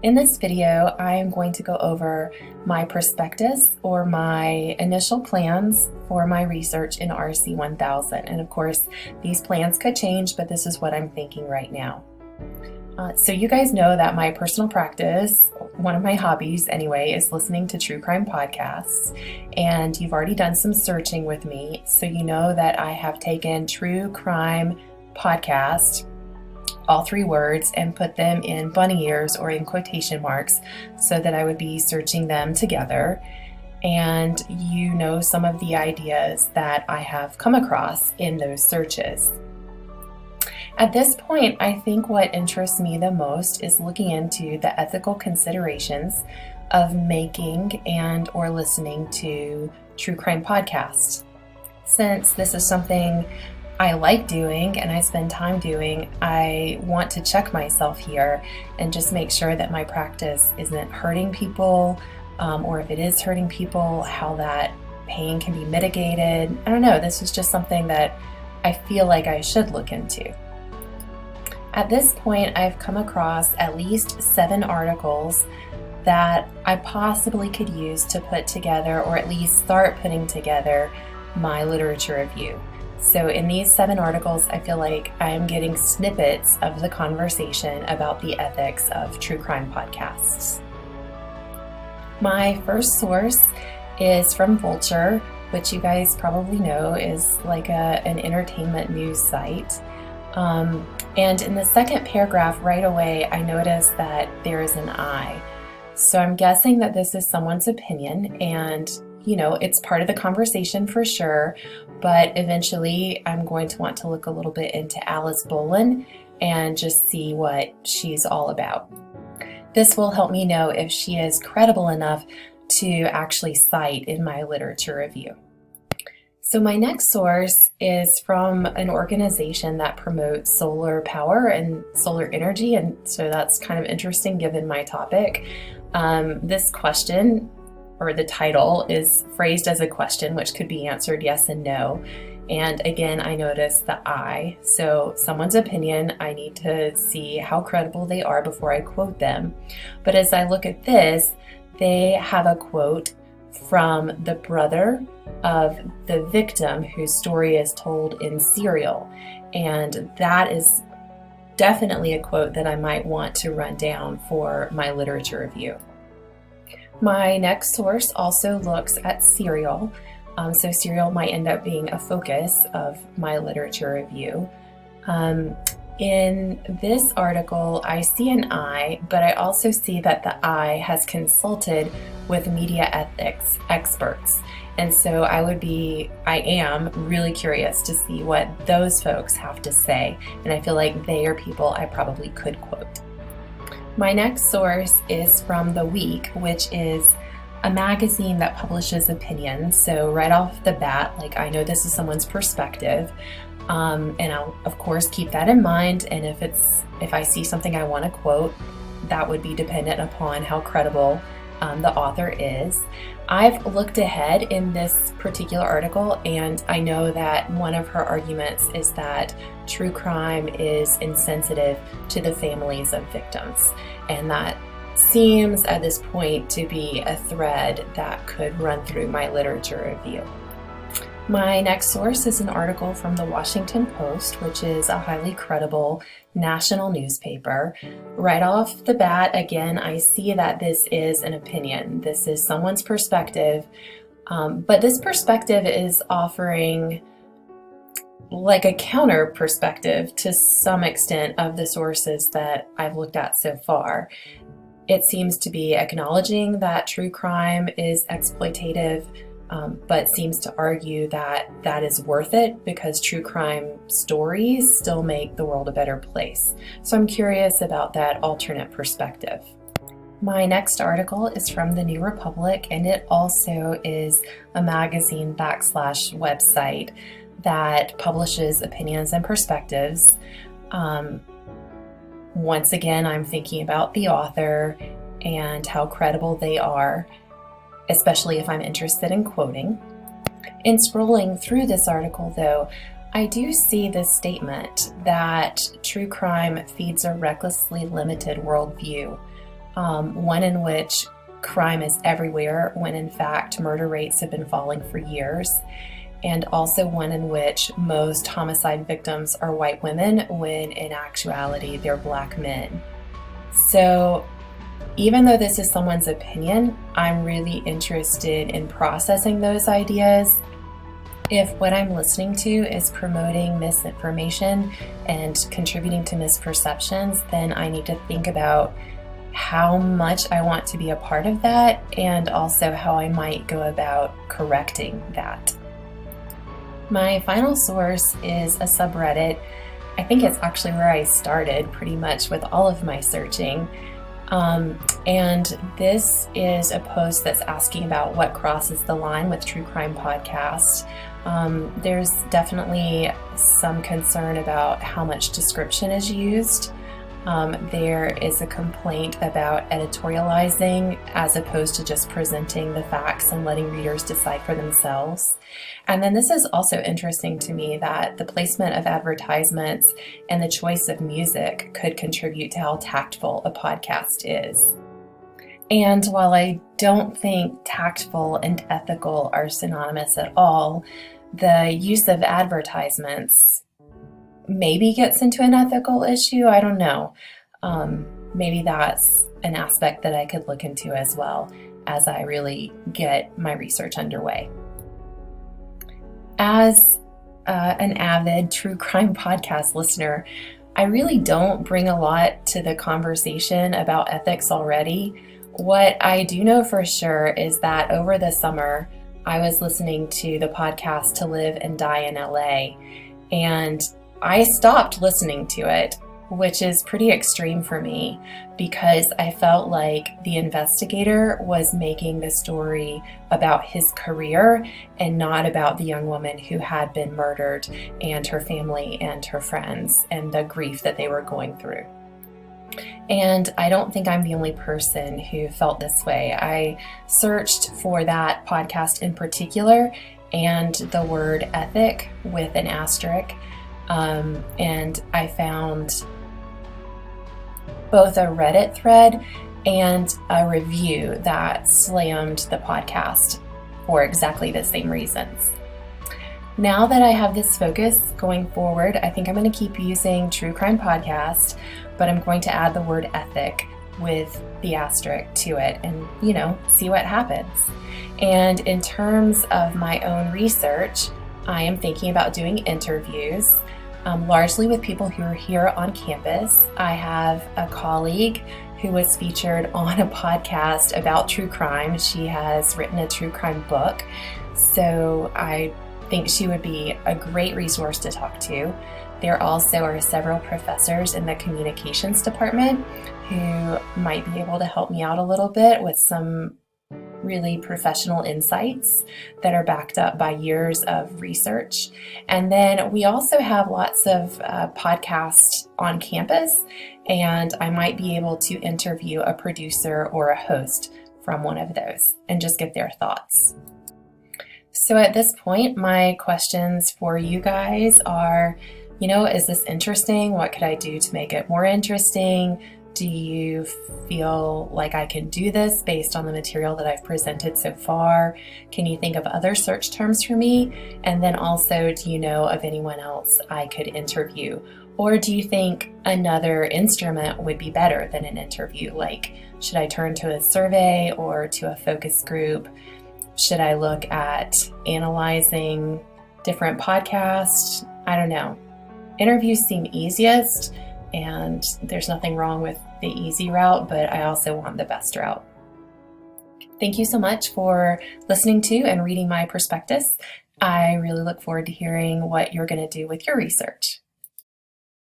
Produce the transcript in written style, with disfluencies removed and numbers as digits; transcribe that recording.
In this video, I am going to go over my prospectus or my initial plans for my research in RC 1000. And of course, these plans could change, but this is what I'm thinking right now. So you guys know that my personal practice, one of my hobbies anyway, is listening to true crime podcasts. And you've already done some searching with me, so you know that I have taken true crime podcast, all three words, and put them in bunny ears or in quotation marks so that I would be searching them together. And you know some of the ideas that I have come across in those searches. At this point, I think what interests me the most is looking into the ethical considerations of making and or listening to true crime podcasts. Since this is something I like doing and I spend time doing, I want to check myself here and just make sure that my practice isn't hurting people, or if it is hurting people, how that pain can be mitigated. I don't know, this is just something that I feel like I should look into. At this point, I've come across at least 7 articles that I possibly could use to put together, or at least start putting together, my literature review. So in these 7 articles, I feel like I'm getting snippets of the conversation about the ethics of true crime podcasts. My first source is from Vulture, which you guys probably know is like an entertainment news site. And in the second paragraph right away, I noticed that there is an I. So I'm guessing that this is someone's opinion, and it's part of the conversation for sure, but eventually I'm going to want to look a little bit into Alice Boland and just see what she's all about. This will help me know if she is credible enough to actually cite in my literature review. So my next source is from an organization that promotes solar power and solar energy, and so that's kind of interesting given my topic. This question, or the title, is phrased as a question which could be answered yes and no. And again, I noticed the I. So someone's opinion, I need to see how credible they are before I quote them. But as I look at this, they have a quote from the brother of the victim whose story is told in Serial. And that is definitely a quote that I might want to run down for my literature review. My next source also looks at Serial, so Serial might end up being a focus of my literature review. In this article, I see an I, but I also see that the I has consulted with media ethics experts. And so I am really curious to see what those folks have to say. And I feel like they are people I probably could quote. My next source is from The Week, which is a magazine that publishes opinions. So right off the bat, I know this is someone's perspective, and I'll of course keep that in mind. And if I see something I want to quote, that would be dependent upon how credible the author is. I've looked ahead in this particular article, and I know that one of her arguments is that true crime is insensitive to the families of victims. And that seems at this point to be a thread that could run through my literature review. My next source is an article from the Washington Post, which is a highly credible national newspaper. Right off the bat, again, I see that this is an opinion. This is someone's perspective, but this perspective is offering like a counter perspective to some extent of the sources that I've looked at so far. It seems to be acknowledging that true crime is exploitative, but seems to argue that that is worth it because true crime stories still make the world a better place. So I'm curious about that alternate perspective. My next article is from the New Republic, and it also is a magazine / website that publishes opinions and perspectives. Once again, I'm thinking about the author and how credible they are, especially if I'm interested in quoting. In scrolling through this article, though, I do see this statement that true crime feeds a recklessly limited worldview. one in which crime is everywhere when in fact murder rates have been falling for years, and also one in which most homicide victims are white women when in actuality they're Black men. So even though this is someone's opinion, I'm really interested in processing those ideas. If what I'm listening to is promoting misinformation and contributing to misperceptions, then I need to think about how much I want to be a part of that, and also how I might go about correcting that. My final source is a subreddit. I think it's actually where I started pretty much with all of my searching. And this is a post that's asking about what crosses the line with true crime podcasts. There's definitely some concern about how much description is used. There is a complaint about editorializing as opposed to just presenting the facts and letting readers decide for themselves. And then this is also interesting to me that the placement of advertisements and the choice of music could contribute to how tactful a podcast is. And while I don't think tactful and ethical are synonymous at all, the use of advertisements maybe gets into an ethical issue. I don't know. Maybe that's an aspect that I could look into as well as I really get my research underway. As an avid true crime podcast listener, I really don't bring a lot to the conversation about ethics already. What I do know for sure is that over the summer, I was listening to the podcast To Live and Die in LA, and I stopped listening to it, which is pretty extreme for me because I felt like the investigator was making the story about his career and not about the young woman who had been murdered and her family and her friends and the grief that they were going through. And I don't think I'm the only person who felt this way. I searched for that podcast in particular and the word ethic with an asterisk. And I found both a Reddit thread and a review that slammed the podcast for exactly the same reasons. Now that I have this focus going forward, I think I'm going to keep using True Crime Podcast, but I'm going to add the word ethic with the asterisk to it and, see what happens. And in terms of my own research, I am thinking about doing interviews, largely with people who are here on campus. I have a colleague who was featured on a podcast about true crime. She has written a true crime book, so I think she would be a great resource to talk to. There also are several professors in the communications department who might be able to help me out a little bit with some really professional insights that are backed up by years of research. And then we also have lots of podcasts on campus, and I might be able to interview a producer or a host from one of those and just get their thoughts. So at this point, my questions for you guys are, is this interesting? What could I do to make it more interesting? Do you feel like I can do this based on the material that I've presented so far? Can you think of other search terms for me? And then also, do you know of anyone else I could interview? Or do you think another instrument would be better than an interview? Like, should I turn to a survey or to a focus group? Should I look at analyzing different podcasts? I don't know. Interviews seem easiest, and there's nothing wrong with the easy route, but I also want the best route. Thank you so much for listening to and reading my prospectus. I really look forward to hearing what you're going to do with your research.